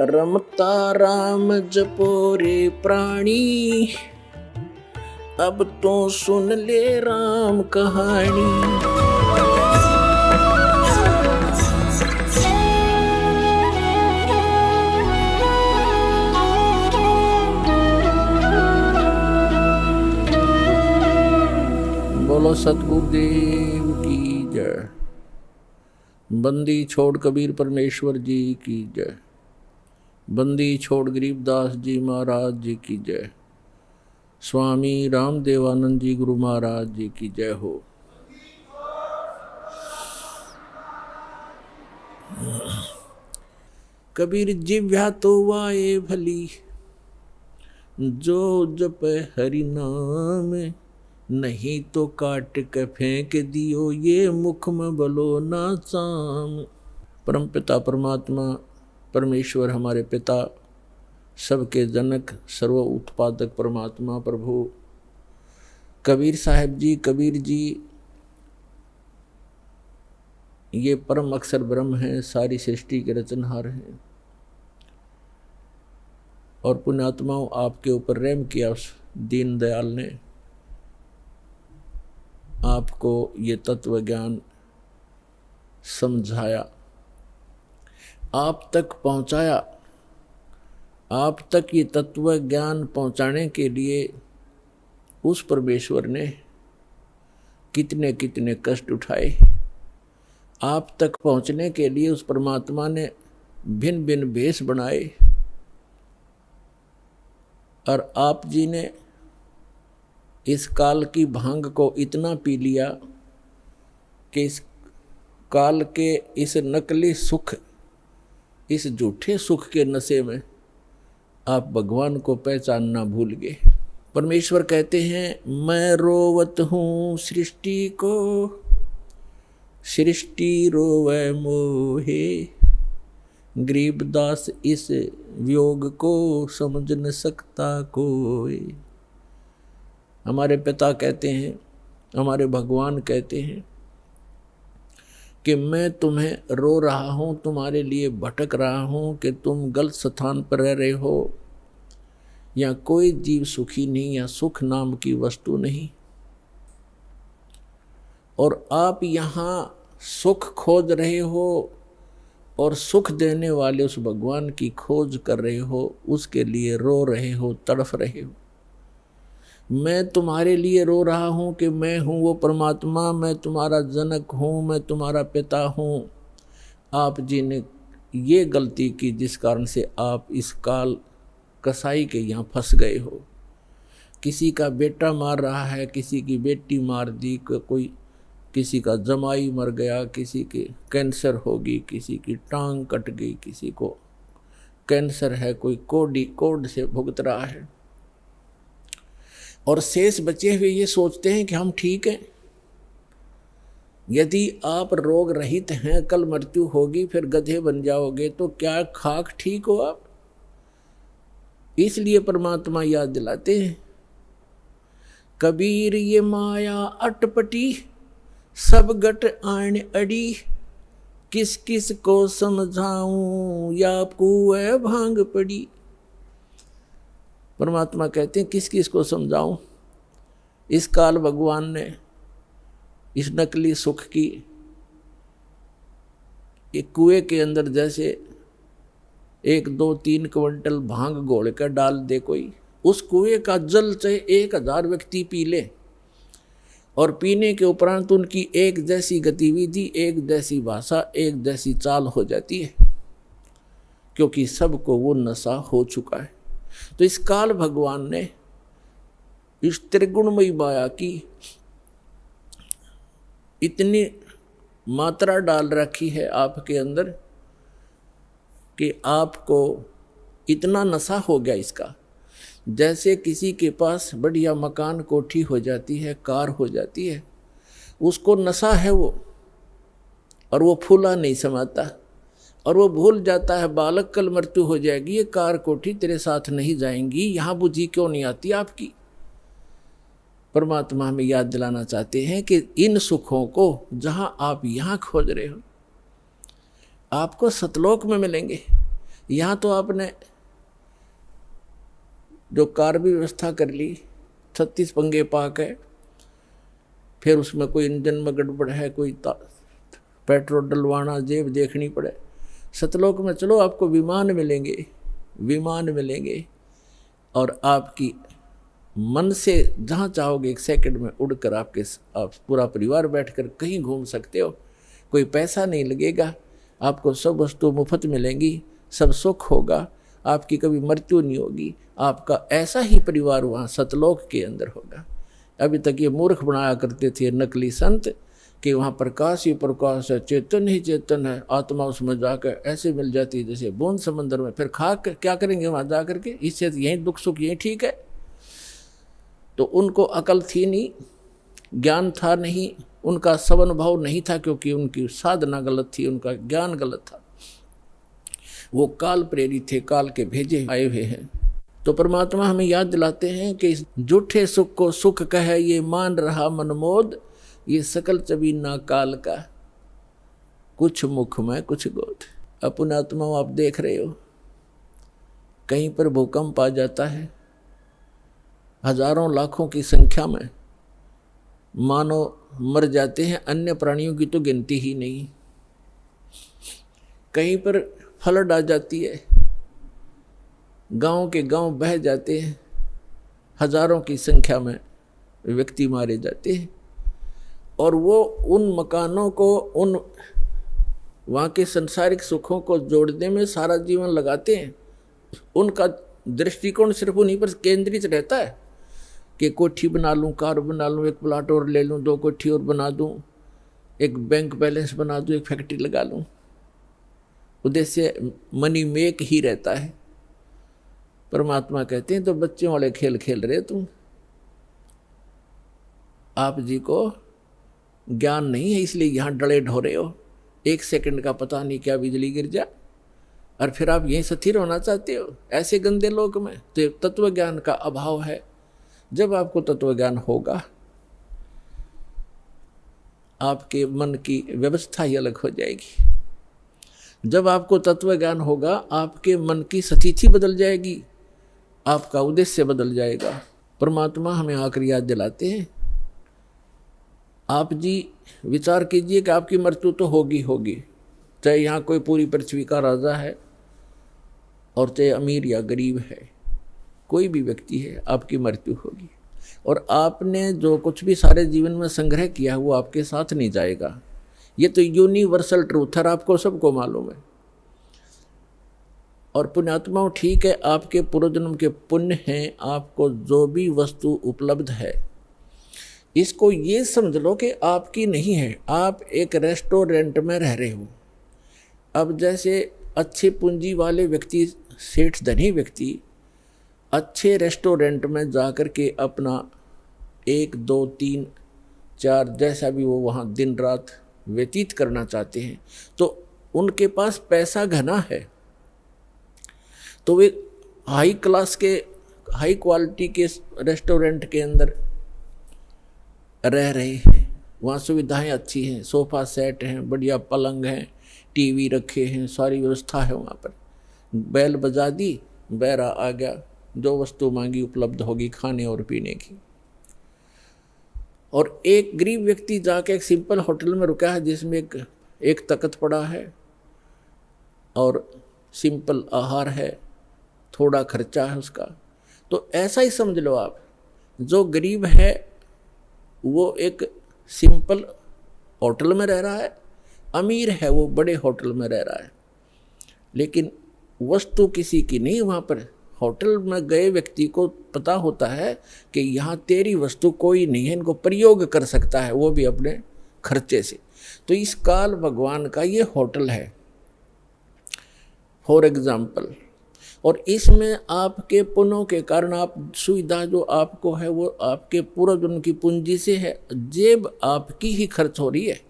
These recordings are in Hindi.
रमता राम जपो रे प्राणी, अब तो सुन ले राम कहानी। बोलो सतगुरुदेव की जय। बंदी छोड़ कबीर परमेश्वर जी की जय। बंदी छोड़ गरीबदास जी महाराज जी की जय। स्वामी रामदेवानंद जी गुरु महाराज जी की जय हो। कबीर जिव्या तो वाए भली, जो जप हरि नाम, नहीं तो काट के फेंक दियो ये मुख में बलो ना चाम। परम पिता परमात्मा परमेश्वर हमारे पिता, सबके जनक, सर्व उत्पादक परमात्मा प्रभु कबीर साहब जी, कबीर जी ये परम अक्षर ब्रह्म हैं, सारी सृष्टि के रचनहार हैं। और पुण्यात्माओं, आपके ऊपर रहम किया उस दीन दयाल ने, आपको ये तत्व ज्ञान समझाया, आप तक पहुंचाया। आप तक ये तत्व ज्ञान पहुंचाने के लिए उस परमेश्वर ने कितने कितने कष्ट उठाए। आप तक पहुंचने के लिए उस परमात्मा ने भिन्न भिन्न भेष बनाए। और आप जी ने इस काल की भांग को इतना पी लिया कि इस काल के इस नकली सुख, इस झूठे सुख के नशे में आप भगवान को पहचानना भूल गए। परमेश्वर कहते हैं, मैं रोवत हूँ सृष्टि को, सृष्टि रोवे मोहे, गरीबदास इस वियोग को समझ न सकता कोई। हमारे पिता कहते हैं, हमारे भगवान कहते हैं कि मैं तुम्हें रो रहा हूँ, तुम्हारे लिए भटक रहा हूँ कि तुम गलत स्थान पर रह रहे हो। या कोई जीव सुखी नहीं, या सुख नाम की वस्तु नहीं। और आप यहाँ सुख खोज रहे हो और सुख देने वाले उस भगवान की खोज कर रहे हो, उसके लिए रो रहे हो, तड़फ रहे हो। मैं तुम्हारे लिए रो रहा हूँ कि मैं हूँ वो परमात्मा, मैं तुम्हारा जनक हूँ, मैं तुम्हारा पिता हूँ। आप जी ने ये गलती की जिस कारण से आप इस काल कसाई के यहाँ फंस गए हो। किसी का बेटा मार रहा है, किसी की बेटी मार दी, कोई किसी का जमाई मर गया, किसी के कैंसर होगी, किसी की टांग कट गई, किसी को कैंसर है, कोई कोड से भुगत रहा है। और शेष बचे हुए ये सोचते हैं कि हम ठीक हैं। यदि आप रोग रहित हैं, कल मृत्यु होगी, फिर गधे बन जाओगे, तो क्या खाक ठीक हो आप? इसलिए परमात्मा याद दिलाते हैं, कबीर ये माया अटपटी, सब गट आन अड़ी, किस किस को समझाऊं, या कुएं भांग पड़ी। परमात्मा कहते हैं, किस किस को समझाऊं। इस काल भगवान ने इस नकली सुख की एक कुएं के अंदर जैसे 1, 2, 3 क्विंटल भांग घोल कर डाल दे कोई, उस कुएं का जल चाहे 1000 व्यक्ति पी ले, और पीने के उपरांत उनकी एक जैसी गतिविधि, एक जैसी भाषा, एक जैसी चाल हो जाती है, क्योंकि सबको वो नशा हो चुका है। तो इस काल भगवान ने इस त्रिगुणमयी माया की इतनी मात्रा डाल रखी है आपके अंदर कि आपको इतना नशा हो गया इसका। जैसे किसी के पास बढ़िया मकान, कोठी हो जाती है, कार हो जाती है, उसको नशा है वो, और वो फूला नहीं समाता, और वो भूल जाता है बालक कल मृत्यु हो जाएगी, ये कार कोठी तेरे साथ नहीं जाएंगी, यहाँ बुद्धि क्यों नहीं आती आपकी। परमात्मा हमें याद दिलाना चाहते हैं कि इन सुखों को जहाँ आप यहाँ खोज रहे हो, आपको सतलोक में मिलेंगे। यहाँ तो आपने जो कार भी व्यवस्था कर ली, 36 पंगे पाक है, फिर उसमें कोई इंजन में गड़बड़ है, कोई पेट्रोल डलवाना, जेब देखनी पड़े। सतलोक में चलो आपको विमान मिलेंगे, विमान मिलेंगे, और आपकी मन से जहाँ चाहोगे 1 सेकंड में उड़कर आप पूरा परिवार बैठकर कहीं घूम सकते हो। कोई पैसा नहीं लगेगा, आपको सब वस्तु मुफ्त मिलेंगी, सब सुख होगा, आपकी कभी मृत्यु नहीं होगी। आपका ऐसा ही परिवार वहाँ सतलोक के अंदर होगा। अभी तक ये मूर्ख बनाया करते थे नकली संत कि वहाँ प्रकाश ही प्रकाश है, चेतन ही चेतन है, आत्मा उसमें जाकर ऐसे मिल जाती है जैसे बूंद समंदर में। फिर खा क्या करेंगे वहाँ जा करके, इससे यहीं दुख सुख यहीं ठीक है। तो उनको अकल थी नहीं, ज्ञान था नहीं, उनका सवनुभव नहीं था, क्योंकि उनकी साधना गलत थी, उनका ज्ञान गलत था। वो काल प्रेरित थे, काल के भेजे आए हुए हैं। तो परमात्मा हमें याद दिलाते हैं कि झूठे सुख को सुख कहे ये मान रहा मनमोद, ये सकल चबीना काल का, कुछ मुख में कुछ गोद। अपने आत्मा आप देख रहे हो, कहीं पर भूकंप आ जाता है, हजारों लाखों की संख्या में मानव मर जाते हैं, अन्य प्राणियों की तो गिनती ही नहीं। कहीं पर फ्लड आ जाती है, गांव के गांव बह जाते हैं, हजारों की संख्या में व्यक्ति मारे जाते हैं, और वो उन मकानों को, उन वहाँ के संसारिक सुखों को जोड़ने में सारा जीवन लगाते हैं। उनका दृष्टिकोण सिर्फ उन्हीं पर केंद्रित रहता है कि कोठी बना लूँ, कार बना लूँ, एक प्लाट और ले लूँ, 2 कोठी और बना दूँ, एक बैंक बैलेंस बना दूँ, एक फैक्ट्री लगा लूँ। उद्देश्य मनी मेक ही रहता है। परमात्मा कहते हैं तो बच्चों वाले खेल खेल रहे तुम, आप जी को ज्ञान नहीं है, इसलिए यहाँ डले ढोरे हो। 1 सेकंड का पता नहीं क्या बिजली गिर जा, और फिर आप यहीं स्थिर होना चाहते हो ऐसे गंदे लोक में। तो तत्व ज्ञान का अभाव है। जब आपको तत्व ज्ञान होगा, आपके मन की व्यवस्था ही अलग हो जाएगी। जब आपको तत्व ज्ञान होगा, आपके मन की स्थिति बदल जाएगी, आपका उद्देश्य बदल जाएगा। परमात्मा हमें आखिरी याद दिलाते हैं, आप जी विचार कीजिए कि आपकी मृत्यु तो होगी होगी, चाहे यहाँ कोई पूरी पृथ्वी का राजा है और चाहे अमीर या गरीब है, कोई भी व्यक्ति है, आपकी मृत्यु होगी। और आपने जो कुछ भी सारे जीवन में संग्रह किया है वो आपके साथ नहीं जाएगा। ये तो यूनिवर्सल ट्रूथ है, आपको सबको मालूम है। और पुण्यात्माओं, ठीक है, आपके पूर्वजन्म के पुण्य हैं, आपको जो भी वस्तु उपलब्ध है इसको ये समझ लो कि आपकी नहीं है। आप एक रेस्टोरेंट में रह रहे हो। अब जैसे अच्छे पूंजी वाले व्यक्ति, सेठ धनी व्यक्ति अच्छे रेस्टोरेंट में जाकर के अपना 1, 2, 3, 4 जैसा भी वो वहाँ दिन रात व्यतीत करना चाहते हैं, तो उनके पास पैसा घना है, तो वे हाई क्लास के, हाई क्वालिटी के रेस्टोरेंट के अंदर रह रहे हैं। वहाँ सुविधाएं अच्छी हैं, सोफ़ा सेट हैं, बढ़िया पलंग हैं, टीवी रखे हैं, सारी व्यवस्था है वहाँ पर। बैल बजा दी, बैरा आ गया, जो वस्तु मांगी उपलब्ध होगी खाने और पीने की। और एक गरीब व्यक्ति जाके एक सिंपल होटल में रुका है जिसमें एक तख्त पड़ा है और सिंपल आहार है, थोड़ा खर्चा है उसका। तो ऐसा ही समझ लो आप, जो गरीब है वो एक सिंपल होटल में रह रहा है, अमीर है वो बड़े होटल में रह रहा है, लेकिन वस्तु किसी की नहीं। वहाँ पर होटल में गए व्यक्ति को पता होता है कि यहाँ तेरी वस्तु कोई नहीं है, इनको प्रयोग कर सकता है, वो भी अपने खर्चे से। तो इस काल भगवान का ये होटल है फॉर एग्जाम्पल। और इसमें आपके पुण्यों के कारण आप सुविधा जो आपको है वो आपके पूर्वजन्म की पूंजी से है, जेब आपकी ही खर्च हो रही है।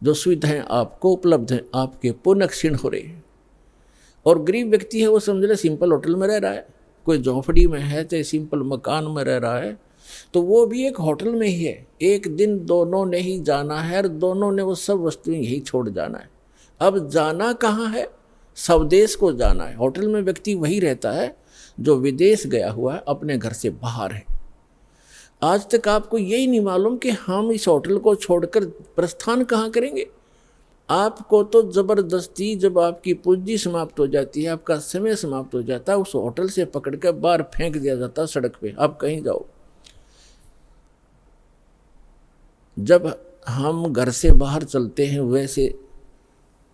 जो सुविधाएं आपको उपलब्ध हैं आपके पुण्य क्षीण हो रहे हैं। और गरीब व्यक्ति है वो समझ ले सिंपल होटल में रह रहा है, कोई झोंपड़ी में है, चाहे सिंपल मकान में रह रहा है, तो वो भी एक होटल में ही है। एक दिन दोनों ने ही जाना है और दोनों ने वो सब वस्तुएं यही छोड़ जाना है। अब जाना कहाँ है? स्वदेश को जाना है। होटल में व्यक्ति वही रहता है जो विदेश गया हुआ है, अपने घर से बाहर है। आज तक आपको यही नहीं मालूम कि हम इस होटल को छोड़कर प्रस्थान कहाँ करेंगे। आपको तो ज़बरदस्ती जब आपकी पूंजी समाप्त हो जाती है, आपका समय समाप्त हो जाता है, उस होटल से पकड़ कर बाहर फेंक दिया जाता है सड़क पे, आप कहीं जाओ। जब हम घर से बाहर चलते हैं वैसे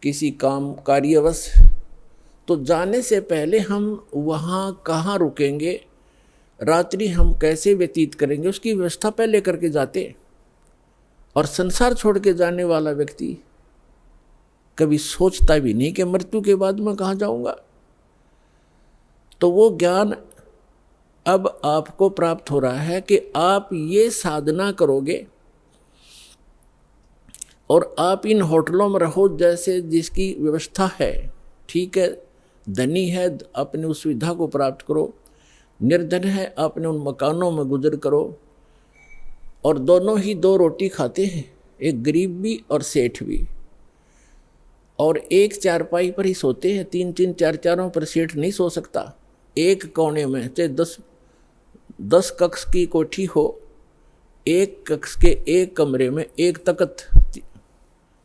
किसी काम कार्यवश, तो जाने से पहले हम वहाँ कहाँ रुकेंगे, रात्रि हम कैसे व्यतीत करेंगे, उसकी व्यवस्था पहले करके जाते। और संसार छोड़ के जाने वाला व्यक्ति कभी सोचता भी नहीं कि मृत्यु के बाद मैं कहाँ जाऊँगा। तो वो ज्ञान अब आपको प्राप्त हो रहा है कि आप ये साधना करोगे और आप इन होटलों में रहो जैसे जिसकी व्यवस्था है, ठीक है, धनी है अपनी उस सुविधा को प्राप्त करो, निर्धन है अपने उन मकानों में गुजर करो। और दोनों ही दो रोटी खाते हैं, एक गरीब भी और सेठ भी, और एक चारपाई पर ही सोते हैं, 3-3 4-4 पर सेठ नहीं सो सकता। एक कोने में चाहे 10 कक्ष की कोठी हो, एक कक्ष के एक कमरे में एक तख्त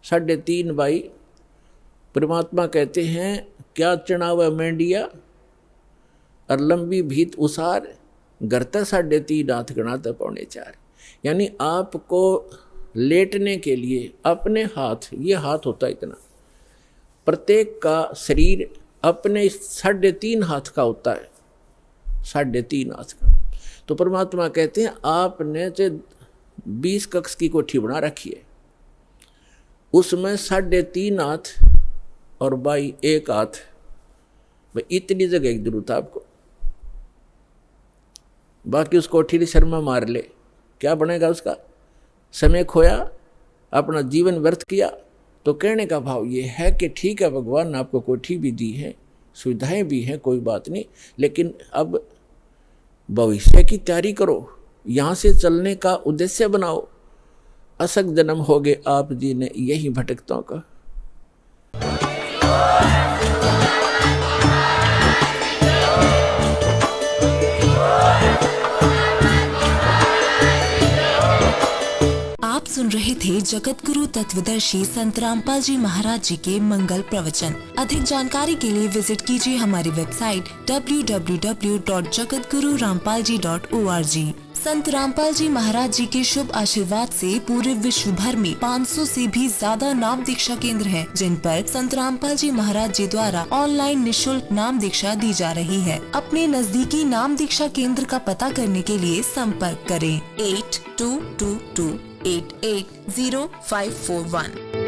3.5 बाई। परमात्मा कहते हैं क्या चढ़ावा मेंढिया और लंबी भीत उसार, गरता 3.5 हाथ गणाता 4.25। यानी आपको लेटने के लिए अपने हाथ, ये हाथ होता है इतना, प्रत्येक का शरीर अपने 3.5 हाथ का होता है, 3.5 हाथ का। तो परमात्मा कहते हैं आपने 20 कक्ष की कोठी बना रखी है, उसमें 3.5 हाथ और बाई 1 हाथ, भाई इतनी जगह की जरूरत है आपको। बाकी उस कोठी की शर्मा मार ले, क्या बनेगा उसका? समय खोया, अपना जीवन व्यर्थ किया। तो कहने का भाव ये है कि ठीक है, भगवान ने आपको कोठी भी दी है, सुविधाएं भी हैं, कोई बात नहीं, लेकिन अब भविष्य की तैयारी करो, यहाँ से चलने का उद्देश्य बनाओ। असक जन्म हो गए आप जी ने यही भटकतों का। आप सुन रहे थे जगत गुरु तत्वदर्शी संत रामपाल जी महाराज जी के मंगल प्रवचन। अधिक जानकारी के लिए विजिट कीजिए हमारी वेबसाइट www.jagatgururampalji.org। संत रामपाल जी महाराज जी के शुभ आशीर्वाद से पूरे विश्व भर में 500 से भी ज्यादा नाम दीक्षा केंद्र हैं, जिन पर संत रामपाल जी महाराज जी द्वारा ऑनलाइन निशुल्क नाम दीक्षा दी जा रही है। अपने नजदीकी नाम दीक्षा केंद्र का पता करने के लिए संपर्क करें 8222880541।